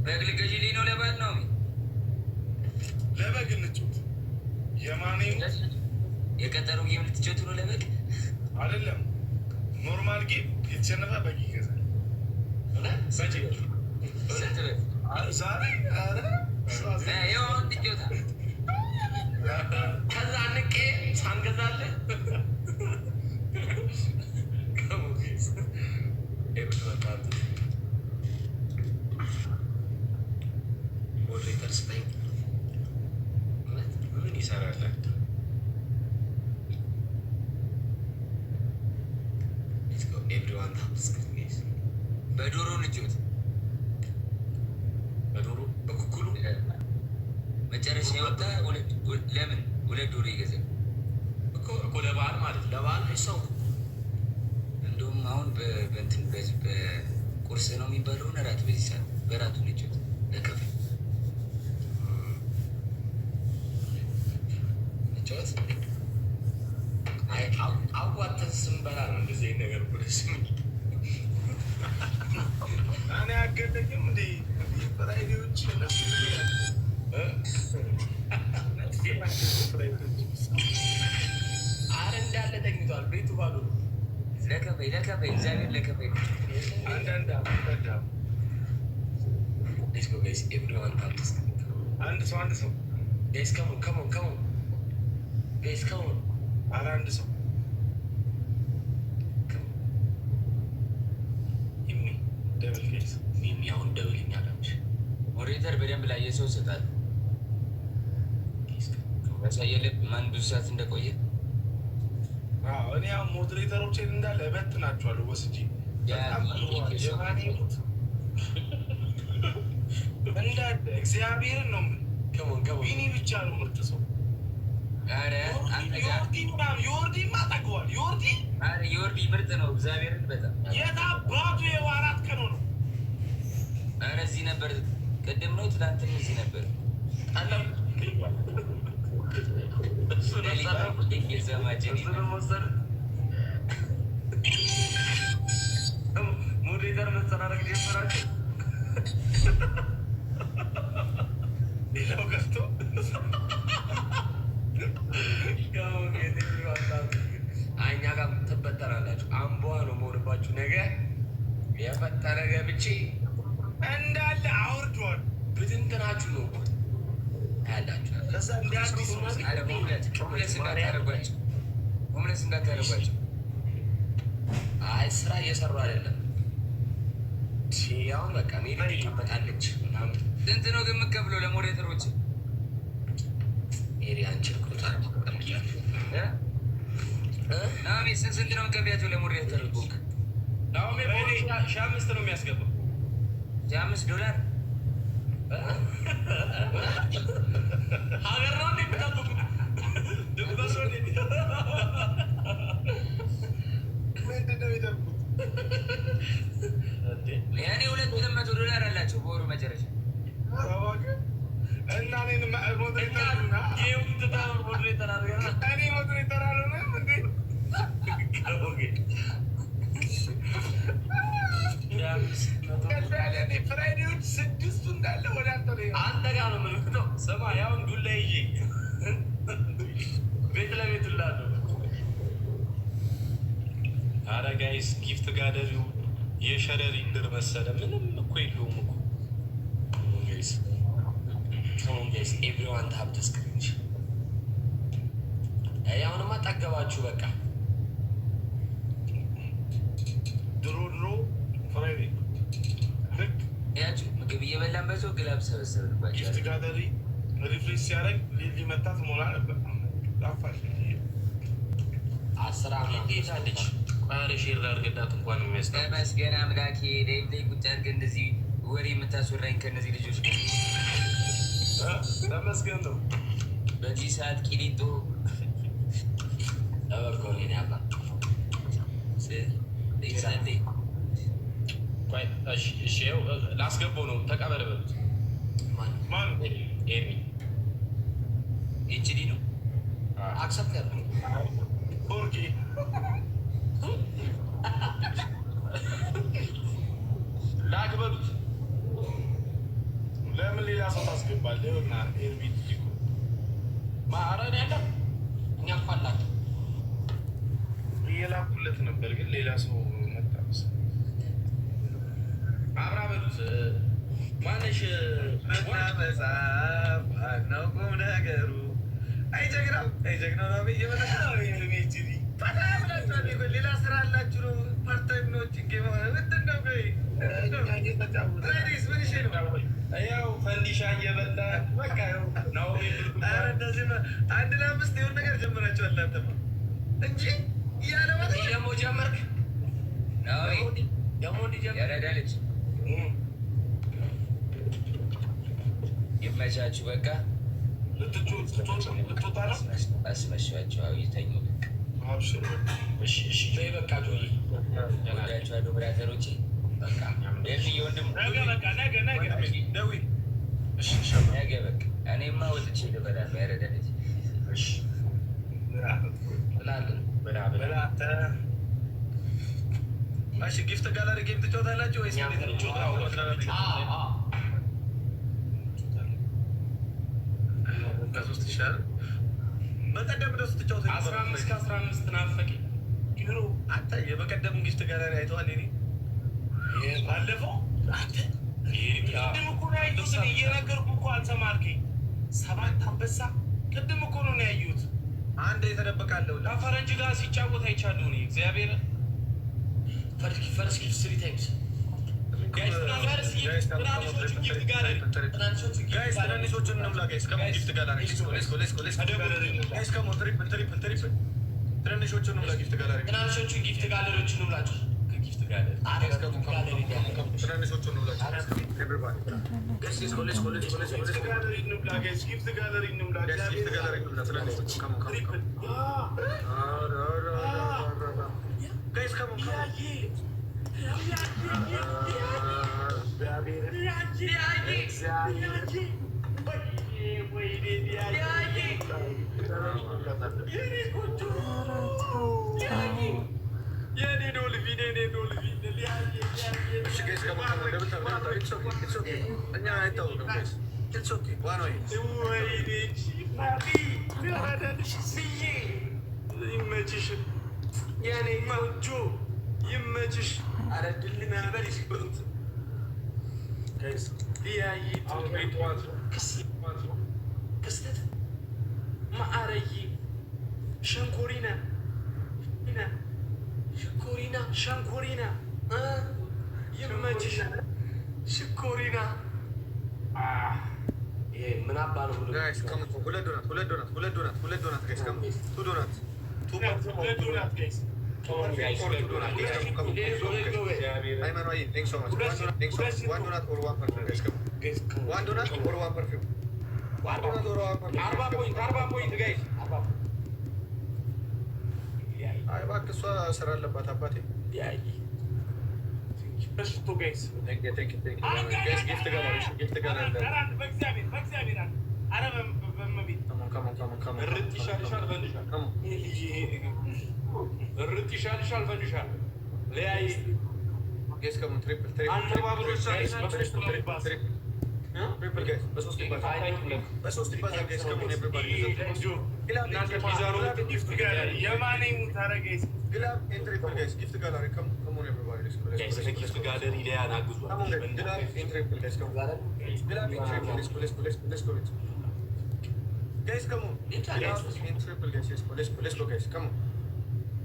በግል ገዢ ነው ለበል ነው ለበግ እንጩት የማኔ የቀጠሩ ጌም ልትጫወቱ ነው ለበግ አይደለም ኖርማል ጌም የተሸነፈ በግ ይገዛል ዛሬ ከዛ ንቄ ሳንገዛለን ሞዴሬተር ስጠኝ ምን ይሰራል ኤቭሪዋን በዶሮ ልጆት በዶሮ በኩኩሉ መጨረሻ የወጣ ለምን ሁለት ዶሮ ይገዛል እኮ ለበዓል ማለት ለበዓል ሰው እንደውም አሁን በእንትን በቁርስ ነው የሚባለውን እራት በዚህ ሰዓት በራቱ ልጆት ለከፍል ልጆት አዋተን ስንበላ ነው እንደዚህ ነገር ደስ የሚል እኔ አገደኝም እንደ ፍራይዴዎች እነሱ አረ እንዳለ ተኝቷል ቤቱ ባዶ ለከፈይ እግዚአብሔር ለከፈይ አንዳንድ ሌትስ ጎ ጋይስ ኤቭሪዋን ታፕስ አንድ ሰው ጋይስ ከሞን ጋይስ ከሞን አረ አንድ ሰው ደብል ፌስ ሚሚ አሁን ደብልኛ አለች ሞዴሬተር በደንብ ላይ የሰው ይሰጣል ያሳየልህ ማን ብዙ ሰዓት እንደቆየ እኔ አሁን ሞዴሬተሮችን እንዳለ እበትናቸዋለሁ ወስጄ እንዳለ እግዚአብሔርን ነው ቢኒ ብቻ ነው ምርጥ ሰው ዮርዲማ ጠግቧል ዮርዲ ምርጥ ነው እግዚአብሔርን በጣም የታባቱ የዋራት ቀኑ ነው ኧረ እዚህ ነበር ቅድም ነው ትናንትም እዚህ ነበር ሞዴሬተር መጸናረግ ጀመራቸው ሌላው ቀርቶ እኛ ጋር ትበጠራላችሁ አምቧ ነው መሆንባችሁ ነገ የፈጠረ ገብቼ እንዳለ አውርዷል ብትንትናችሁ ነው ያላችሁ ሆምለስ እንዳታደርጓቸው አይ ስራ እየሰሩ አይደለም ያሁን በቃ ሜዳ ይቀበጣለች ምናምን ስንት ነው ግን የምትከፍለው ለሞዴሬተሮች ኤሪያንችን ቁጣል ናሚ ስንት ነው ገቢያቸው ለሞዴሬተር ቡክ ናሚ $5 ነው የሚያስገባው $5 ሀገር ነው እንደምታውቁ ድብበሶ ምንድነው ይደብቁት ያኔ $200 አላቸው በወሩ መጨረሻ እና እኔን ሞዴሬተር አድርገና እኔ ሞዴሬተር አልሆነም እንዴ ፍራይዴዎች 6 እንዳለ ወደ አንተ ጋር ነው የምልክተው ስማ ያውን ዱላ ይዤ ቤት ለቤት እላለሁ ኧረ ጋይስ ጊፍት ጋደሪው የሸረሪን ድር መሰለ ምንም እኮ የለውም እኮ ጋይስ ኤቭሪዋን ታፕ ዘ ስክሪን አሁንማ ጠገባችሁ በቃ ድሮ ፍራይዴ ያችሁ ምግብ እየበላን በዛው ግላብ ሰበሰብንባቸው ጊፍት ጋደሪ ሪፍሬሽ ሲያደርግ ሊመታ ትሞላ ነበር ጣፋሽ 10 ዓመት ጌታለች ቋሪ ሼር አድርገዳት እንኳን የሚያስታ ተመስገን አምላኬ ላይ ቁጭ አድርገህ እንደዚህ ወሬ የምታስወራኝ ከእነዚህ ልጆች ጋር ተመስገን ነው በዚህ ሰዓት ቂሊንጦ ተበርኮኔ ያባ እሺ ላስገባው ነው ተቀበለ በሉት ማን ኤርሚ ኤችዲ ነው አክሰፕት ያደርግ ኦኬ አለውና ኤርሚት ዲኮ ማረን ያለው እኛ ፋላት እየላኩለት ነበር፣ ግን ሌላ ሰው መጣስ አብራ በሉት ማነሽ መጽሐፍ ነው ቁም ነገሩ። አይጀግናው አይጀግናው ነው በየመለካው ኤርሚት ዲ ፈታ ብላችሁ ሌላ ስራ አላችሁ ነው ፓርታይም ነው ጭንቄ ምንድን ነው ያው ፈንዲሻ እየበላ በቃ ነው። እንደዚህ አንድ ለአምስት የሆነ ነገር ጀምራችኋል አንተማ እንጂ እያለ ደግሞ ጀመርክ ደግሞ እንዲጀምር ያረዳለች። ይመቻችሁ። በቃ አስመሻቸው ይተኙ። በቃ ወዳችኋለሁ ብራዘሮቼ። ነገ በቃ እኔማ ወጥቼ ልበላለሁ። ያረዳለች ጊፍት ጋላሪ ጌም ትጫወታላችሁ ወይስ ከሶስት ይሻላል? በቀደም ደስ ትጫወት 15 ከ15 ናፈቂ ኪሎ አንተ የበቀደሙ ጊፍት ጋላሪ አይተዋል? እኔ ባለፈው አንተ ቅድም እኮ ነው ያየሁት። እየነገርኩህ እኮ አልሰማልከኝ። 7 አንበሳ ቅድም እኮ ነው ያየሁት። አንድ የተደበቃለሁ ከፈረንጅ ጋር ሲጫወት አይቻለሁ እኔ እግዚአብሔር ፈርስት ጊፍት 3 ታይምስ ትናንሾችን እንብላ ጋይስ። ከሞን ጊፍት ጋላሪ ትናንሾችን እንብላ ጊፍት ጋላሪ ትናንሾቹን ጊፍት ጋለሪዎችን እንብላቸው። ከጊፍት ጋለሪ ትናንሾቹን እንብላቸው። ጊፍት ጋለሪ እንብላ ጋይስ ከሞን ይመችሽ። አረድልና በሪስ ብሩት ጋይስ ሊያይ ክስተት ማአረይ ሸንኮሪና ሸንኮሪና ይመችሽ። ሽኮሪና ይሄ ምን አባ ነው ብሎ ጋይስ ሁለት ዶናት ጋይስ ቱ ዶናት ጋይስ ስራ አለባት አባቴ። እርት ይሻልሻል ፈንድሻል ለያይ ጌስ ከሞን ትሪፕል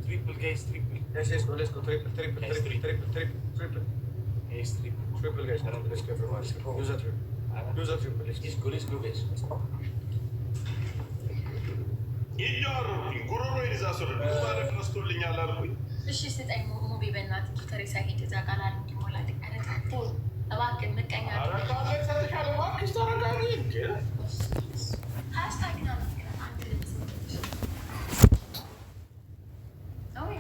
Triple guys, triple. Yes, let's go triple. Yes, triple. Yes, triple guys. Let's go everyone. Use that triple. Let's go guys. ይያሩ ጉሮሮ ይዛሰሩ ማለት ነው ስቶልኛል አልኩኝ። እሺ ስጠኝ ሙቢ በእናትህ ጊፍተሪ ሳይሄድ እዛ ቃል አለ እንዲሞላ ተቀረጣ እባክህ ምቀኛ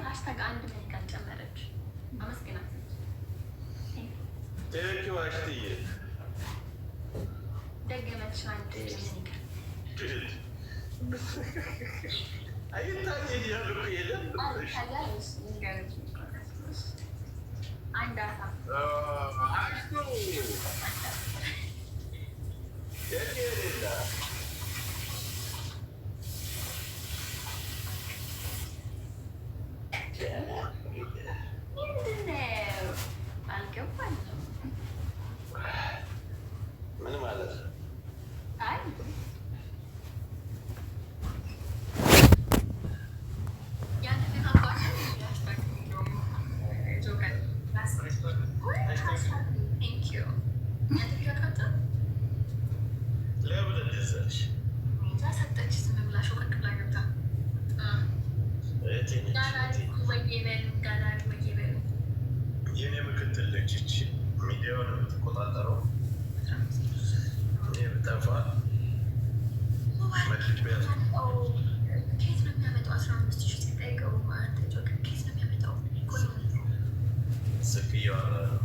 ሃሽታግ አንድ መልካም ጨመረች። አመስግናት። ደገመች አንድ አንድ ምን ማለት ነው? የኔ ምክትል ልጅ ሚዲያውን የምትቆጣጠረው ብጠፋ መድልጅ ቢያዝ ኬት ነው የሚያመጣው? 15 ሺህ ሲጠይቀው ኬት ነው የሚያመጣው? ስቅ እያወራ ነው።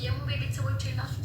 የሙቤ ቤተሰቦች የላችሁ